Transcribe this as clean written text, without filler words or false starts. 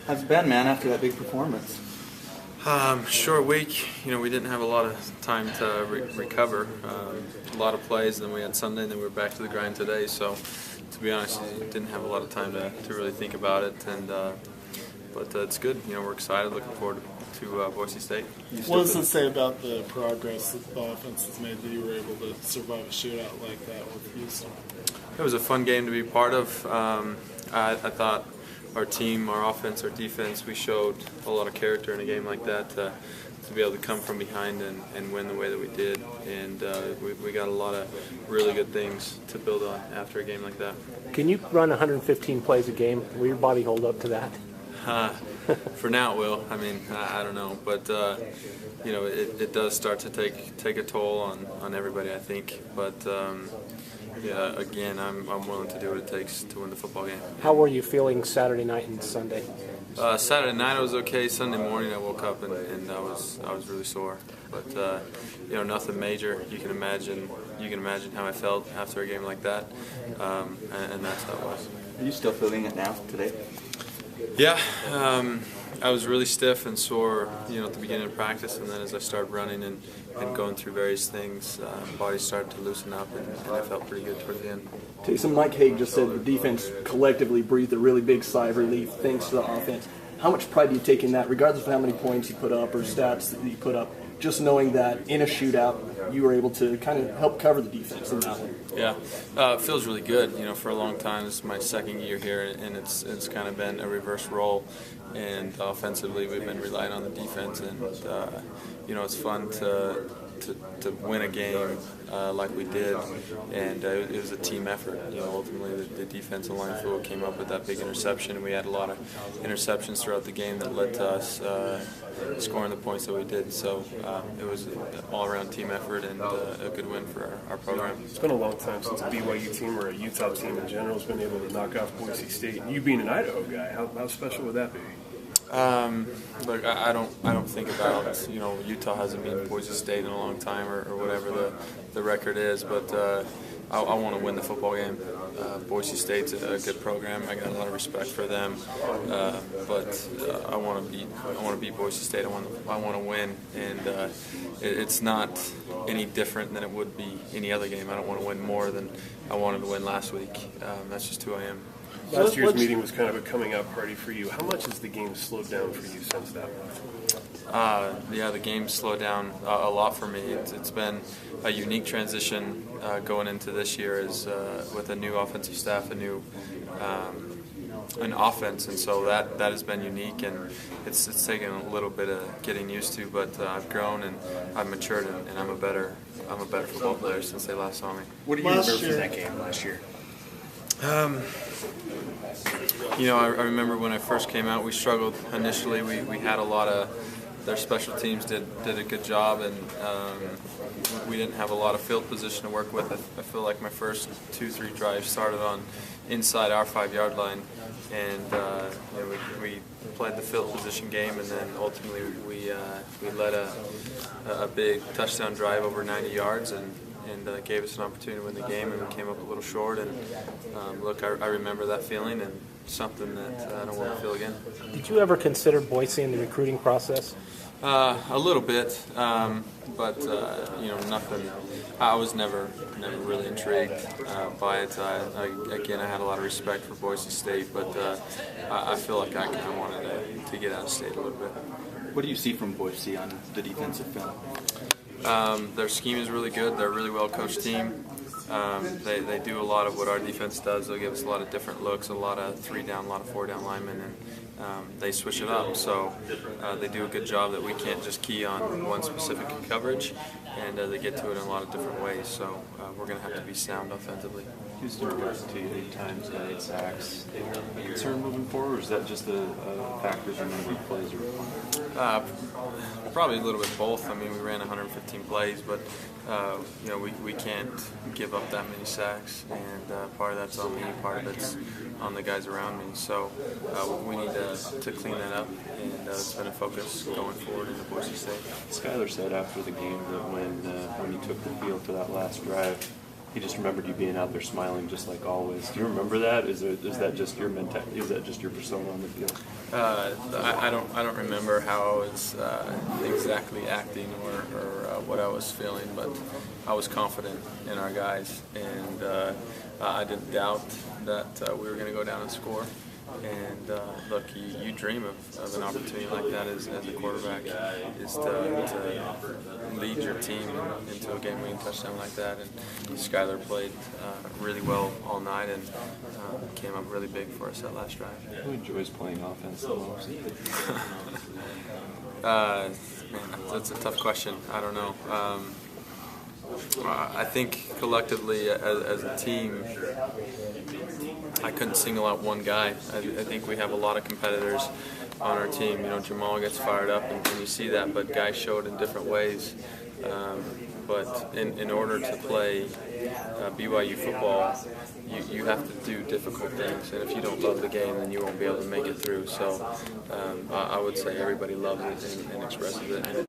How's it been, man, after that big performance? Short week. We didn't have a lot of time to recover. A lot of plays, and then we had Sunday, and then we were back to the grind today. So, to be honest, didn't have a lot of time to really think about it. But it's good. We're excited. Looking forward to Boise State. What does it say about the progress that the offense has made that you were able to survive a shootout like that with Houston? It was a fun game to be part of. I thought our team, our offense, our defense, we showed a lot of character in a game like that to be able to come from behind and win the way that we did. And we got a lot of really good things to build on after a game like that. Can you run 115 plays a game? Will your body hold up to that? For now it will. I don't know. But, it does start to take a toll on everybody, I think. But, again, I'm willing to do what it takes to win the football game. How were you feeling Saturday night and Sunday? Saturday night I was okay. Sunday morning I woke up and I was really sore. But nothing major. You can imagine how I felt after a game like that, and that's how it was. Are you still feeling it now today? Yeah. I was really stiff and sore, at the beginning of practice, and then as I started running and going through various things, body started to loosen up, and I felt pretty good towards the end. Taysom, Mike Hague just said the defense collectively breathed a really big sigh of relief thanks to the offense. How much pride do you take in that, regardless of how many points you put up or stats that you put up, just knowing that in a shootout you were able to kind of help cover the defense in that one? Yeah, it feels really good. For a long time, this is my second year here, and it's kind of been a reverse role. And offensively, we've been relying on the defense, and it's fun to win a game like we did, and it was a team effort. Ultimately, the defensive line fluid came up with that big interception, and we had a lot of interceptions throughout the game that led to us scoring the points that we did. So it was an all-around team effort and a good win for our program. It's been a long time since a BYU team or a Utah team in general has been able to knock off Boise State. You being an Idaho guy, how special would that be? Look, I don't think about, Utah hasn't beaten Boise State in a long time or whatever the record is, but I want to win the football game. Boise State's a good program. I got a lot of respect for them, but I want to beat Boise State. I want to win, and it's not any different than it would be any other game. I don't want to win more than I wanted to win last week. That's just who I am. Last year's meeting was kind of a coming-out party for you. How much has the game slowed down for you since that one? The game slowed down a lot for me. It's been a unique transition going into this year as with a new offensive staff, an offense, and so that has been unique, and it's taken a little bit of getting used to. But I've grown and I've matured, and I'm a better football player since they last saw me. What do you remember from that game last year? I remember when I first came out, we struggled initially. We had a lot of their special teams did a good job, and we didn't have a lot of field position to work with. I feel like my first 2-3 drives started on inside our 5-yard line, and we played the field position game, and then ultimately we led a big touchdown drive over 90 yards and gave us an opportunity to win the game, and we came up a little short. And look, I remember that feeling, and something that I don't want to feel again. Did you ever consider Boise in the recruiting process? A little bit, but nothing. I was never really intrigued by it. Again, I had a lot of respect for Boise State, but I feel like I kind of wanted to get out of state a little bit. What do you see from Boise on the defensive film? Their scheme is really good. They're a really well-coached team. They do a lot of what our defense does. They'll give us a lot of different looks, a lot of 3-down, a lot of 4-down linemen, and they switch it up. So they do a good job that we can't just key on one specific coverage, and they get to it in a lot of different ways. So we're going to have to be sound offensively. Houston reversed to you 8 times, 8 sacks. A concern moving forward, or is that just a factor in the number of plays? Probably a little bit both. We ran 115 plays, but we can't give up that many sacks, and part of that's on me, part of it's on the guys around me. So we need to clean that up, and it's been a focus going forward into Boise State. Skyler said after the game that when he took the field for that last drive, he just remembered you being out there smiling just like always. Do you remember that? Is that just your mentality? Is that just your persona on the field? I don't remember how I was exactly acting or what I was feeling, but I was confident in our guys, and I didn't doubt that we were going to go down and score. And look, you dream of an opportunity like that as a quarterback, is to lead your team into a game-winning touchdown like that. And Skyler played really well all night and came up really big for us that last drive. Who enjoys playing offense the most? Man, that's a tough question. I don't know. I think collectively as a team, I couldn't single out one guy. I think we have a lot of competitors on our team. You know, Jamal gets fired up, and you see that, but guys show it in different ways. But in order to play BYU football, you have to do difficult things, and if you don't love the game, then you won't be able to make it through. So I would say everybody loves it and expresses it.